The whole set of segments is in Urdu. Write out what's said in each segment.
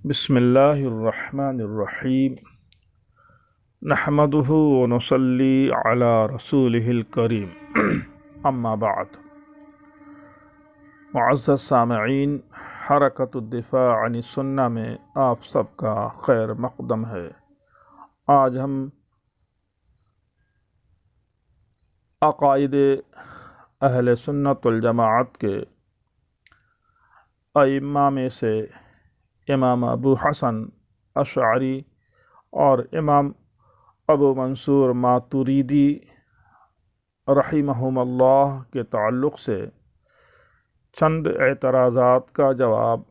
بسم اللہ الرحمن الرحیم نحمدہ ونصلی علی رسولہ الکریم اما بعد معزز سامعین، حرکت الدفاع عن السنہ میں آپ سب کا خیر مقدم ہے۔ آج ہم عقائد اہل سنت والجماعت کے ائمہ میں سے امام ابو حسن اشعری اور امام ابو منصور ماتوریدی رحمہم اللہ کے تعلق سے چند اعتراضات کا جواب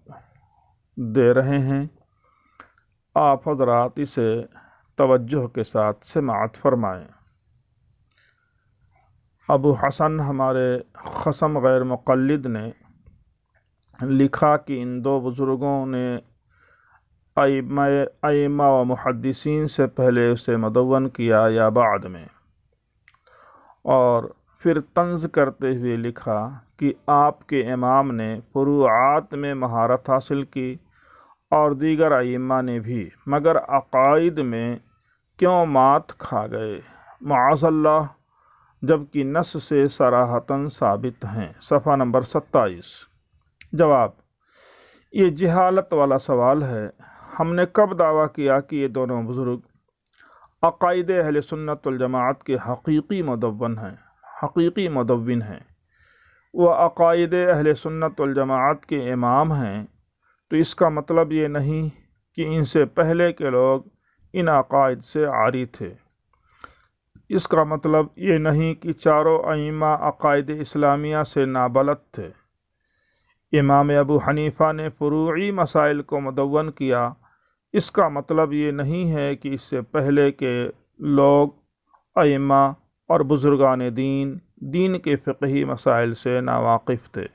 دے رہے ہیں۔ آپ حضرات اسے توجہ کے ساتھ سماعت فرمائیں۔ ابو حسن ہمارے خصم غیر مقلد نے لکھا کہ ان دو بزرگوں نے ائمہ و محدثین سے پہلے اسے مدون کیا یا بعد میں، اور پھر طنز کرتے ہوئے لکھا کہ آپ کے امام نے فروعات میں مہارت حاصل کی اور دیگر ائمہ نے بھی، مگر عقائد میں کیوں مات کھا گئے معاذ اللہ، جبکہ نص سے صراحتاً ثابت ہیں۔ صفحہ نمبر 27۔ جواب: یہ جہالت والا سوال ہے۔ ہم نے کب دعویٰ کیا کہ یہ دونوں بزرگ عقائد اہل سنت والجماعت کے حقیقی مدون ہیں؟ وہ عقائد اہل سنت والجماعت کے امام ہیں، تو اس کا مطلب یہ نہیں کہ ان سے پہلے کے لوگ ان عقائد سے عاری تھے۔ اس کا مطلب یہ نہیں کہ چاروں ائمہ عقائد اسلامیہ سے نابلد تھے۔ امام ابو حنیفہ نے فروعی مسائل کو مدون کیا، اس کا مطلب یہ نہیں ہے کہ اس سے پہلے کے لوگ ائمہ اور بزرگان دین کے فقہی مسائل سے ناواقف تھے۔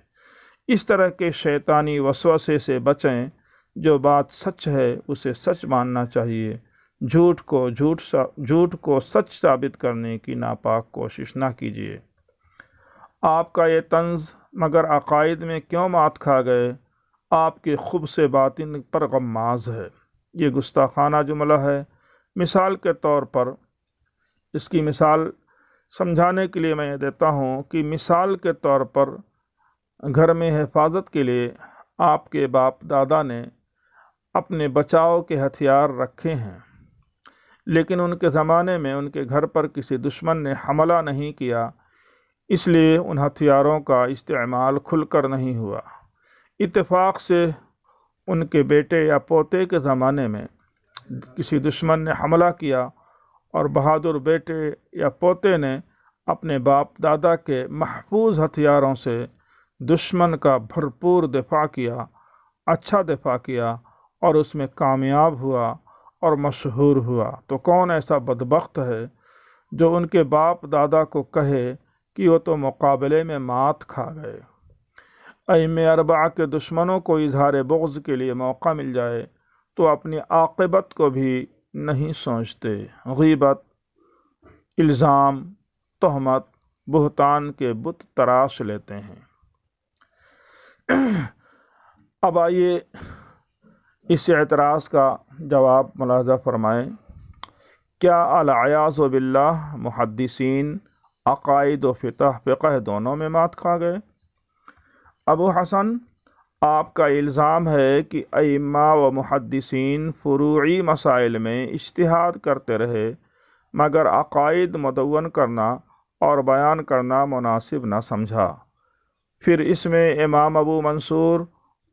اس طرح کے شیطانی وسوسے سے بچیں۔ جو بات سچ ہے اسے سچ ماننا چاہیے، جھوٹ کو سچ ثابت کرنے کی ناپاک کوشش نہ کیجیے۔ آپ کا یہ طنز مگر عقائد میں کیوں مات کھا گئے آپ کے خبث باطن پر غماز ہے۔ یہ گستاخانہ جملہ ہے۔ مثال کے طور پر اس کی مثال سمجھانے کے لیے میں یہ دیتا ہوں کہ مثال کے طور پر گھر میں حفاظت کے لیے آپ کے باپ دادا نے اپنے بچاؤ کے ہتھیار رکھے ہیں، لیکن ان کے زمانے میں ان کے گھر پر کسی دشمن نے حملہ نہیں کیا، اس لیے ان ہتھیاروں کا استعمال کھل کر نہیں ہوا۔ اتفاق سے ان کے بیٹے یا پوتے کے زمانے میں کسی دشمن نے حملہ کیا اور بہادر بیٹے یا پوتے نے اپنے باپ دادا کے محفوظ ہتھیاروں سے دشمن کا بھرپور دفاع کیا، اچھا دفاع کیا اور اس میں کامیاب ہوا اور مشہور ہوا، تو کون ایسا بدبخت ہے جو ان کے باپ دادا کو کہے کہ وہ تو مقابلے میں مات کھا گئے۔ ائمہ اربعہ کے دشمنوں کو اظہار بغض کے لیے موقع مل جائے تو اپنی عاقبت کو بھی نہیں سوچتے، غیبت، الزام، تہمت، بہتان کے بت تراش لیتے ہیں۔ اب آئیے اس اعتراض کا جواب ملاحظہ فرمائیں۔ کیا العیاذ باللہ محدثین عقائد و فقہ دونوں میں مات کھا گئے؟ ابو حسن، آپ کا الزام ہے کہ ائمہ و محدثین فروعی مسائل میں اجتہاد کرتے رہے، مگر عقائد مدون کرنا اور بیان کرنا مناسب نہ سمجھا، پھر اس میں امام ابو منصور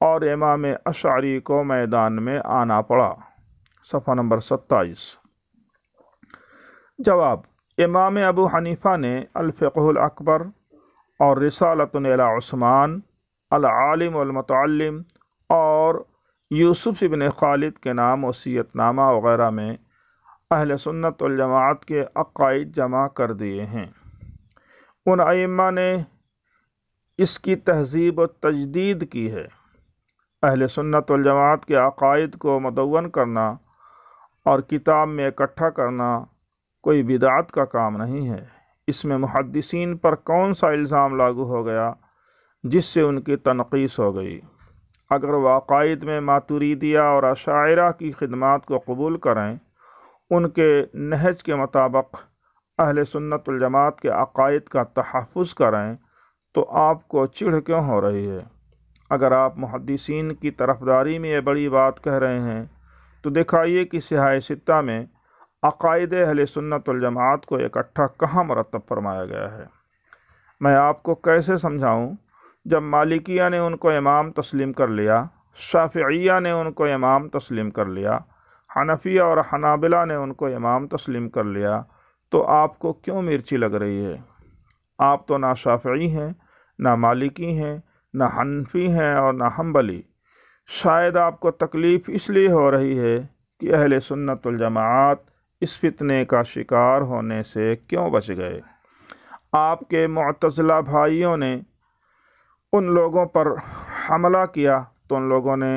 اور امام اشعری کو میدان میں آنا پڑا۔ صفحہ نمبر 27۔ جواب: امام ابو حنیفہ نے الفقہ الاکبر اور رسالۃ الی عثمان العالم والمتعلم اور یوسف ابن خالد کے نام وصیت نامہ وغیرہ میں اہل سنت والجماعت کے عقائد جمع کر دیے ہیں۔ ان ائمہ نے اس کی تہذیب و تجدید کی ہے۔ اہل سنت والجماعت کے عقائد کو مدون کرنا اور کتاب میں اکٹھا کرنا کوئی بدعت کا کام نہیں ہے۔ اس میں محدثین پر کون سا الزام لاگو ہو گیا جس سے ان کی تنقیص ہو گئی؟ اگر وہ عقائد میں ماتوریدیہ اور اشاعرہ کی خدمات کو قبول کریں، ان کے نہج کے مطابق اہل سنت والجماعت کے عقائد کا تحفظ کریں، تو آپ کو چڑھ کیوں ہو رہی ہے؟ اگر آپ محدثین کی طرفداری میں یہ بڑی بات کہہ رہے ہیں تو دکھائیے کہ صحاح ستہ میں عقائد اہل سنت والجماعت کو اکٹھا کہاں مرتب فرمایا گیا ہے؟ میں آپ کو کیسے سمجھاؤں؟ جب مالکیہ نے ان کو امام تسلیم کر لیا، شافعیہ نے ان کو امام تسلیم کر لیا، حنفیہ اور حنابلہ نے ان کو امام تسلیم کر لیا، تو آپ کو کیوں مرچی لگ رہی ہے؟ آپ تو نہ شافعی ہیں، نہ مالکی ہیں، نہ حنفی ہیں اور نہ حنبلی۔ شاید آپ کو تکلیف اس لیے ہو رہی ہے کہ اہل سنت والجماعت اس فتنے کا شکار ہونے سے کیوں بچ گئے۔ آپ کے معتزلہ بھائیوں نے ان لوگوں پر حملہ کیا تو ان لوگوں نے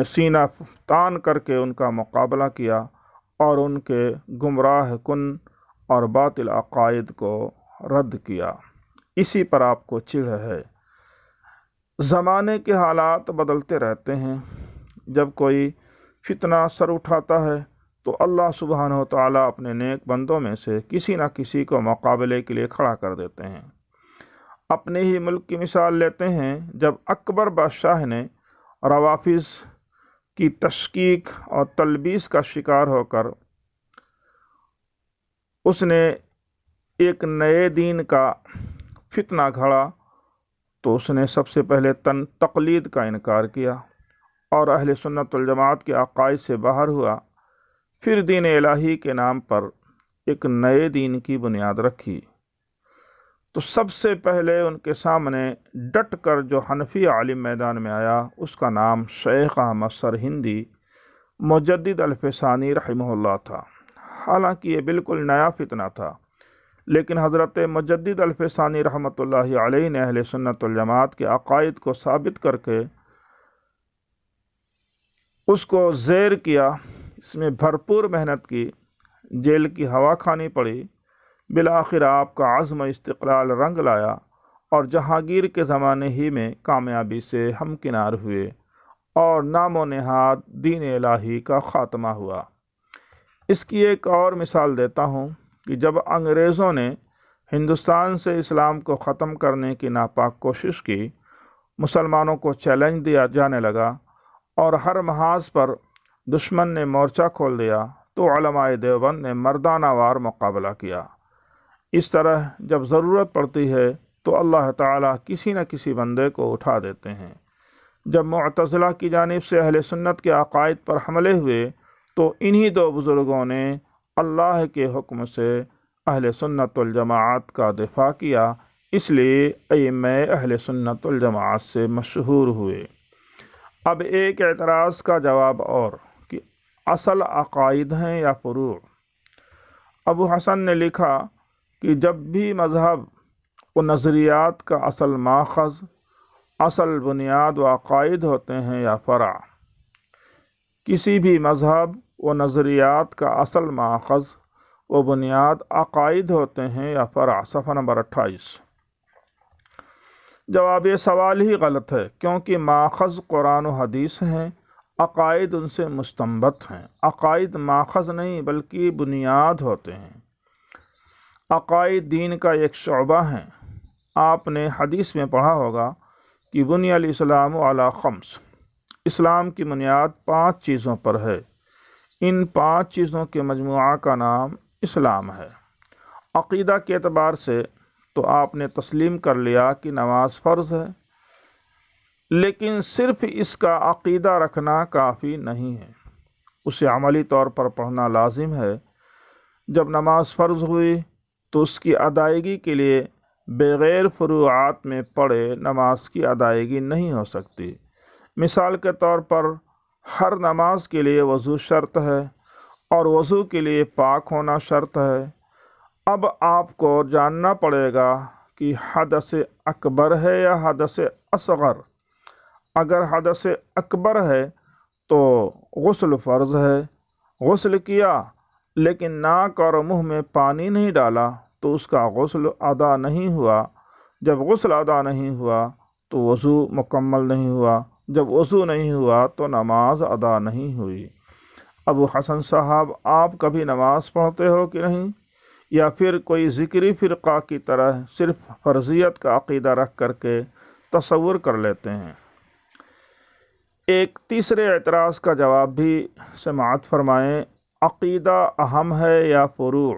سینہ تان کر کے ان کا مقابلہ کیا اور ان کے گمراہ کن اور باطل عقائد کو رد کیا۔ اسی پر آپ کو چڑھ ہے۔ زمانے کے حالات بدلتے رہتے ہیں۔ جب کوئی فتنہ سر اٹھاتا ہے تو اللہ سبحانہ و تعالیٰ اپنے نیک بندوں میں سے کسی نہ کسی کو مقابلے کے لیے کھڑا کر دیتے ہیں۔ اپنے ہی ملک کی مثال لیتے ہیں۔ جب اکبر بادشاہ نے روافظ کی تشکیک اور تلبیس کا شکار ہو کر اس نے ایک نئے دین کا فتنہ گھڑا، تو اس نے سب سے پہلے تقلید کا انکار کیا اور اہل سنت والجماعت کے عقائد سے باہر ہوا۔ پھر دین الہی کے نام پر ایک نئے دین کی بنیاد رکھی۔ تو سب سے پہلے ان کے سامنے ڈٹ کر جو حنفی عالم میدان میں آیا، اس کا نام شیخ احمد سرہندی مجدد الفسانی رحمہ اللہ تھا۔ حالانکہ یہ بالکل نیا فتنہ تھا، لیکن حضرت مجدد الفسانی رحمۃ اللہ علیہ نے اہل سنت والجماعت کے عقائد کو ثابت کر کے اس کو زیر کیا، اس میں بھرپور محنت کی، جیل کی ہوا کھانی پڑی۔ بالآخر آپ کا عزم استقلال رنگ لایا اور جہانگیر کے زمانے ہی میں کامیابی سے ہمکنار ہوئے اور نام و نہاد دین الہی کا خاتمہ ہوا۔ اس کی ایک اور مثال دیتا ہوں کہ جب انگریزوں نے ہندوستان سے اسلام کو ختم کرنے کی ناپاک کوشش کی، مسلمانوں کو چیلنج دیا جانے لگا اور ہر محاذ پر دشمن نے مورچہ کھول دیا، تو علماء دیوبند نے مردانہ وار مقابلہ کیا۔ اس طرح جب ضرورت پڑتی ہے تو اللہ تعالیٰ کسی نہ کسی بندے کو اٹھا دیتے ہیں۔ جب معتزلہ کی جانب سے اہل سنت کے عقائد پر حملے ہوئے تو انہی دو بزرگوں نے اللہ کے حکم سے اہل سنت والجماعت کا دفاع کیا، اس لیے ائمہ اہل سنت والجماعت سے مشہور ہوئے۔ اب ایک اعتراض کا جواب اور کہ اصل عقائد ہیں یا فروع؟ ابو حسن نے لکھا کہ جب بھی مذہب و نظریات کا اصل ماخذ، اصل بنیاد و عقائد ہوتے ہیں یا فرع؟ کسی بھی مذہب و نظریات کا اصل ماخذ و بنیاد عقائد ہوتے ہیں یا فرع؟ صفحہ نمبر 28۔ جواب یہ سوال ہی غلط ہے، کیونکہ ماخذ قرآن و حدیث ہیں، عقائد ان سے مستنبط ہیں۔ عقائد ماخذ نہیں بلکہ بنیاد ہوتے ہیں۔ عقائد دین کا ایک شعبہ ہیں۔ آپ نے حدیث میں پڑھا ہوگا کہ بنی الاسلام علی خمس، اسلام کی بنیاد 5 چیزوں پر ہے۔ ان 5 چیزوں کے مجموعہ کا نام اسلام ہے۔ عقیدہ کے اعتبار سے تو آپ نے تسلیم کر لیا کہ نماز فرض ہے، لیکن صرف اس کا عقیدہ رکھنا کافی نہیں ہے، اسے عملی طور پر پڑھنا لازم ہے۔ جب نماز فرض ہوئی تو اس کی ادائیگی کے لیے بغیر فروعات میں پڑھے نماز کی ادائیگی نہیں ہو سکتی۔ مثال کے طور پر ہر نماز کے لیے وضو شرط ہے اور وضو کے لیے پاک ہونا شرط ہے۔ اب آپ کو جاننا پڑے گا کہ حدث اکبر ہے یا حدث اصغر۔ اگر حدث اکبر ہے تو غسل فرض ہے، غسل کیا لیکن ناک اور منہ میں پانی نہیں ڈالا تو اس کا غسل ادا نہیں ہوا۔ جب غسل ادا نہیں ہوا تو وضو مکمل نہیں ہوا، جب وضو نہیں ہوا تو نماز ادا نہیں ہوئی۔ ابو حسن صاحب، آپ کبھی نماز پڑھتے ہو کہ نہیں، یا پھر کوئی ذکری فرقہ کی طرح صرف فرضیت کا عقیدہ رکھ کر کے تصور کر لیتے ہیں؟ ایک تیسرے اعتراض کا جواب بھی سماعت فرمائیں، عقیدہ اہم ہے یا فروع؟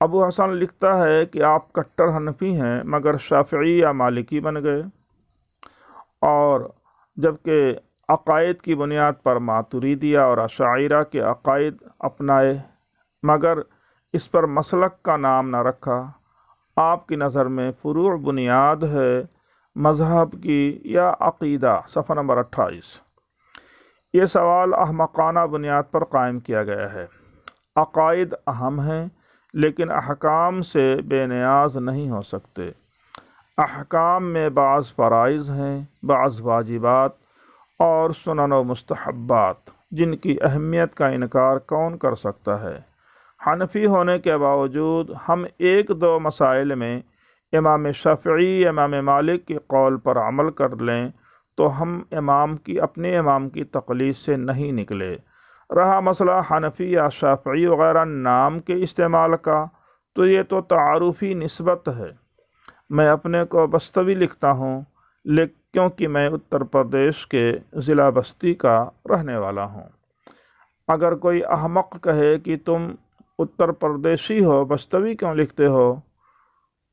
ابو حسن لکھتا ہے کہ آپ کٹر حنفی ہیں مگر شافعی یا مالکی بن گئے، اور جبکہ عقائد کی بنیاد پر ماتریدیہ اور اشاعرہ کے عقائد اپنائے مگر اس پر مسلک کا نام نہ رکھا۔ آپ کی نظر میں فروع بنیاد ہے مذہب کی یا عقیدہ؟ صفحہ نمبر 28۔ یہ سوال احمقانہ بنیاد پر قائم کیا گیا ہے۔ عقائد اہم ہیں لیکن احکام سے بے نیاز نہیں ہو سکتے۔ احکام میں بعض فرائض ہیں، بعض واجبات اور سنن و مستحبات جن کی اہمیت کا انکار کون کر سکتا ہے؟ حنفی ہونے کے باوجود ہم ایک دو مسائل میں امام شافعی، امام مالک کے قول پر عمل کر لیں تو ہم اپنے امام کی تقلید سے نہیں نکلے۔ رہا مسئلہ حنفی یا شافعی وغیرہ نام کے استعمال کا، تو یہ تو تعارفی نسبت ہے۔ میں اپنے کو بستوی لکھتا ہوں کیونکہ میں اتر پردیش کے ضلع بستی کا رہنے والا ہوں۔ اگر کوئی احمق کہے کہ تم اتر پردیشی ہو، بستوی کیوں لکھتے ہو؟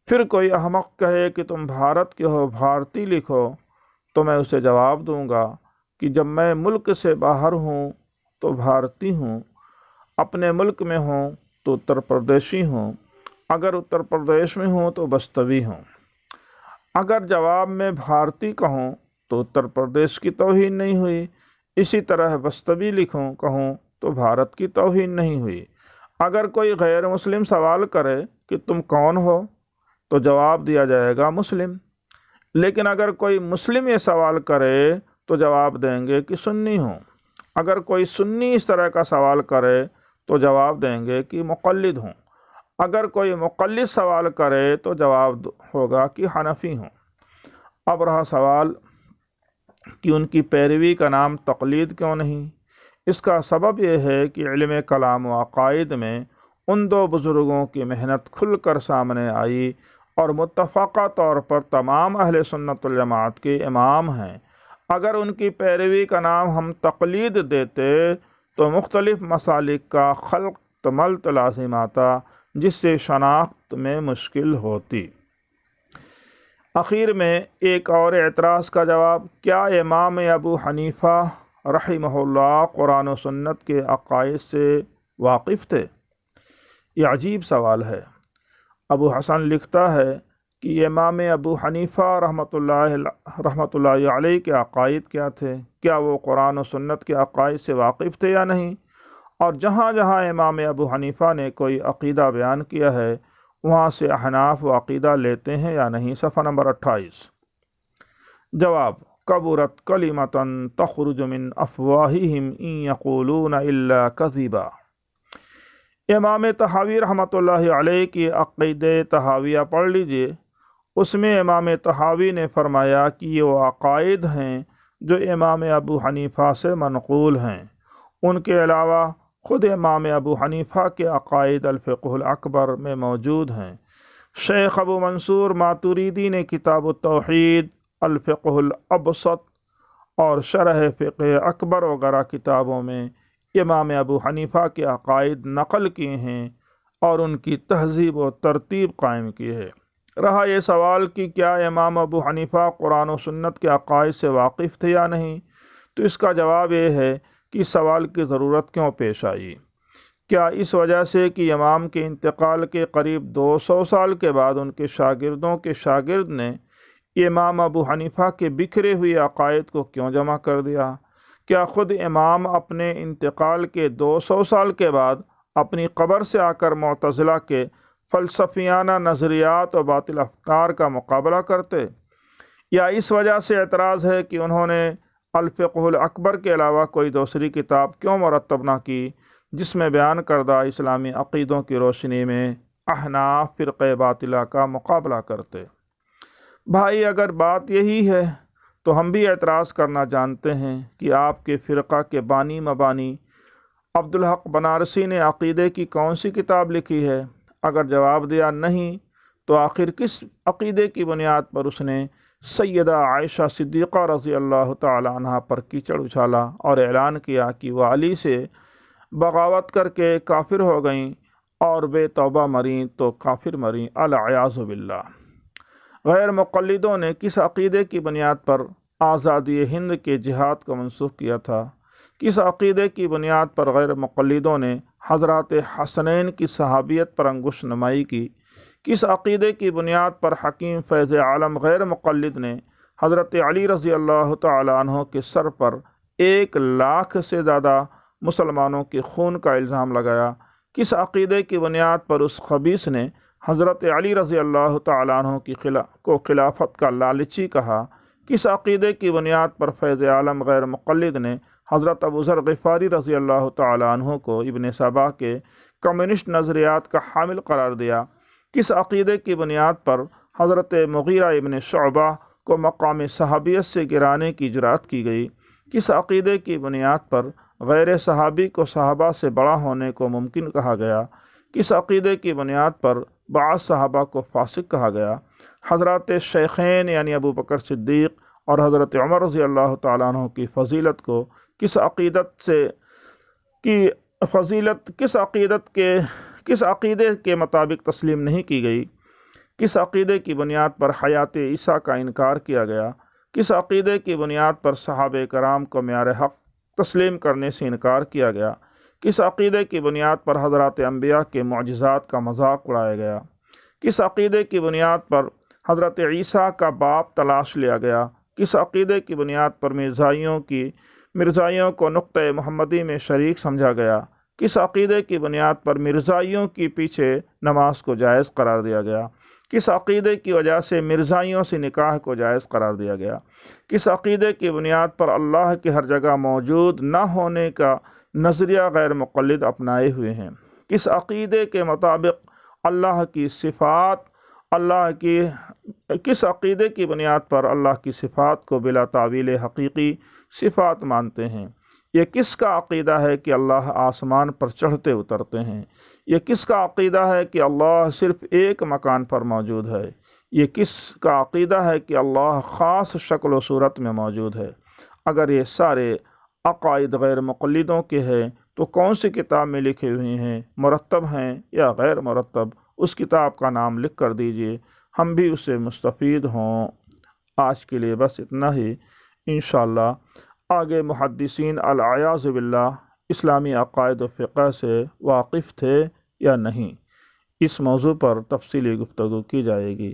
پھر کوئی احمق کہے کہ تم بھارت کے ہو، بھارتی لکھو، تو میں اسے جواب دوں گا کہ جب میں ملک سے باہر ہوں تو بھارتی ہوں، اپنے ملک میں ہوں تو اتر پردیشی ہوں، اگر اتر پردیش میں ہوں تو بستوی ہوں۔ اگر جواب میں بھارتی کہوں تو اتر پردیش کی توہین نہیں ہوئی، اسی طرح بستوی کہوں تو بھارت کی توہین نہیں ہوئی۔ اگر کوئی غیر مسلم سوال کرے کہ تم کون ہو تو جواب دیا جائے گا مسلم، لیکن اگر کوئی مسلم یہ سوال کرے تو جواب دیں گے کہ سنی ہوں۔ اگر کوئی سنی اس طرح کا سوال کرے تو جواب دیں گے کہ مقلد ہوں۔ اگر کوئی مقلد سوال کرے تو جواب ہوگا کہ حنفی ہوں۔ اب رہا سوال کہ ان کی پیروی کا نام تقلید کیوں نہیں؟ اس کا سبب یہ ہے کہ علم کلام و عقائد میں ان دو بزرگوں کی محنت کھل کر سامنے آئی اور متفقہ طور پر تمام اہل سنت والجماعت کے امام ہیں۔ اگر ان کی پیروی کا نام ہم تقلید دیتے تو مختلف مسالک کا خلط لازم آتا جس سے شناخت میں مشکل ہوتی۔ آخر میں ایک اور اعتراض کا جواب، کیا امام ابو حنیفہ رحمہ اللہ قرآن و سنت کے عقائد سے واقف تھے؟ یہ عجیب سوال ہے۔ ابو حسن لکھتا ہے کہ امام ابو حنیفہ رحمۃ اللہ علیہ کے عقائد کیا تھے، کیا وہ قرآن و سنت کے عقائد سے واقف تھے یا نہیں، اور جہاں جہاں امام ابو حنیفہ نے کوئی عقیدہ بیان کیا ہے وہاں سے احناف و عقیدہ لیتے ہیں یا نہیں؟ صفحہ نمبر 28۔ جواب، کبرت کلمۃ تخرج من افواہہم ان یقولون الا کذبا۔ امام طحاوی رحمۃ اللہ علیہ کی عقیدہ طحاویہ پڑھ لیجئے۔ اس میں امام طحاوی نے فرمایا کہ یہ وہ عقائد ہیں جو امام ابو حنیفہ سے منقول ہیں۔ ان کے علاوہ خود امام ابو حنیفہ کے عقائد الفقہ الاکبر میں موجود ہیں۔ شیخ ابو منصور ماتوریدی نے کتاب التوحید، الفقہ الابسط اور شرح فقہ اکبر وغیرہ کتابوں میں امام ابو حنیفہ کے عقائد نقل کیے ہیں اور ان کی تہذیب و ترتیب قائم کی ہے۔ رہا یہ سوال کہ کیا امام ابو حنیفہ قرآن و سنت کے عقائد سے واقف تھے یا نہیں، تو اس کا جواب یہ ہے کہ اس سوال کی ضرورت کیوں پیش آئی؟ کیا اس وجہ سے کہ امام کے انتقال کے قریب 200 سال کے بعد ان کے شاگردوں کے شاگرد نے امام ابو حنیفہ کے بکھرے ہوئے عقائد کو کیوں جمع کر دیا؟ کیا خود امام اپنے انتقال کے 200 سال کے بعد اپنی قبر سے آ کر معتزلہ کے فلسفیانہ نظریات و باطل افکار کا مقابلہ کرتے؟ یا اس وجہ سے اعتراض ہے کہ انہوں نے الفقہ الاکبر کے علاوہ کوئی دوسری کتاب کیوں مرتب نہ کی جس میں بیان کردہ اسلامی عقیدوں کی روشنی میں احناف فرقہ باطلہ کا مقابلہ کرتے؟ بھائی اگر بات یہی ہے تو ہم بھی اعتراض کرنا جانتے ہیں کہ آپ کے فرقہ کے بانی مبانی عبدالحق بنارسی نے عقیدے کی کون سی کتاب لکھی ہے؟ اگر جواب دیا نہیں تو آخر کس عقیدے کی بنیاد پر اس نے سیدہ عائشہ صدیقہ رضی اللہ تعالی عنہ پر کیچڑ اچھالا اور اعلان کیا کہ وہ علی سے بغاوت کر کے کافر ہو گئیں اور بے توبہ مریں تو کافر مریں العیاذ باللہ؟ غیر مقلدوں نے کس عقیدے کی بنیاد پر آزادی ہند کے جہاد کو منسوخ کیا تھا؟ کس عقیدے کی بنیاد پر غیر مقلدوں نے حضرات حسنین کی صحابیت پر انگشت نمائی کی؟ کس عقیدے کی بنیاد پر حکیم فیض عالم غیر مقلد نے حضرت علی رضی اللہ تعالی عنہ کے سر پر 1,00,000 سے زیادہ مسلمانوں کے خون کا الزام لگایا؟ کس عقیدے کی بنیاد پر اس خبیث نے حضرت علی رضی اللہ تعالی عنہ کو خلافت کا لالچی کہا؟ کس عقیدے کی بنیاد پر فیض عالم غیر مقلد نے حضرت ابو ذر غفاری رضی اللہ تعالی عنہ کو ابن سبا کے کمیونسٹ نظریات کا حامل قرار دیا؟ کس عقیدے کی بنیاد پر حضرت مغیرہ ابن شعبہ کو مقام صحابیت سے گرانے کی جرات کی گئی؟ کس عقیدے کی بنیاد پر غیر صحابی کو صحابہ سے بڑا ہونے کو ممکن کہا گیا؟ کس عقیدے کی بنیاد پر بعض صحابہ کو فاسق کہا گیا؟ حضرات شیخین یعنی ابو بکر صدیق اور حضرت عمر رضی اللہ تعالیٰ عنہ کی فضیلت کو کس عقیدے کے مطابق تسلیم نہیں کی گئی؟ کس عقیدے کی بنیاد پر حیات عیسیٰ کا انکار کیا گیا؟ کس عقیدے کی بنیاد پر صحابہ کرام کو معیار حق تسلیم کرنے سے انکار کیا گیا؟ کس عقیدے کی بنیاد پر حضرات انبیاء کے معجزات کا مذاق اڑایا گیا؟ کس عقیدے کی بنیاد پر حضرت عیسیٰ کا باپ تلاش لیا گیا؟ کس عقیدے کی بنیاد پر مرزائیوں کو نقطۂ محمدی میں شریک سمجھا گیا؟ کس عقیدے کی بنیاد پر مرزائیوں کی پیچھے نماز کو جائز قرار دیا گیا؟ کس عقیدے کی وجہ سے مرزائیوں سے نکاح کو جائز قرار دیا گیا؟ کس عقیدے کی بنیاد پر اللہ کی ہر جگہ موجود نہ ہونے کا نظریہ غیر مقلد اپنائے ہوئے ہیں؟ کس عقیدے کے مطابق کس عقیدے کی بنیاد پر اللہ کی صفات کو بلا تعویل حقیقی صفات مانتے ہیں؟ یہ کس کا عقیدہ ہے کہ اللہ آسمان پر چڑھتے اترتے ہیں؟ یہ کس کا عقیدہ ہے کہ اللہ صرف ایک مکان پر موجود ہے؟ یہ کس کا عقیدہ ہے کہ اللہ خاص شکل و صورت میں موجود ہے؟ اگر یہ سارے عقائد غیر مقلدوں کے ہیں تو کون سی کتاب میں لکھے ہوئے ہیں؟ مرتب ہیں یا غیر مرتب؟ اس کتاب کا نام لکھ کر دیجئے، ہم بھی اس سے مستفید ہوں۔ آج کے لیے بس اتنا ہی، انشاءاللہ آگے محدثین العیاذ باللہ اسلامی عقائد و فقہ سے واقف تھے یا نہیں، اس موضوع پر تفصیلی گفتگو کی جائے گی۔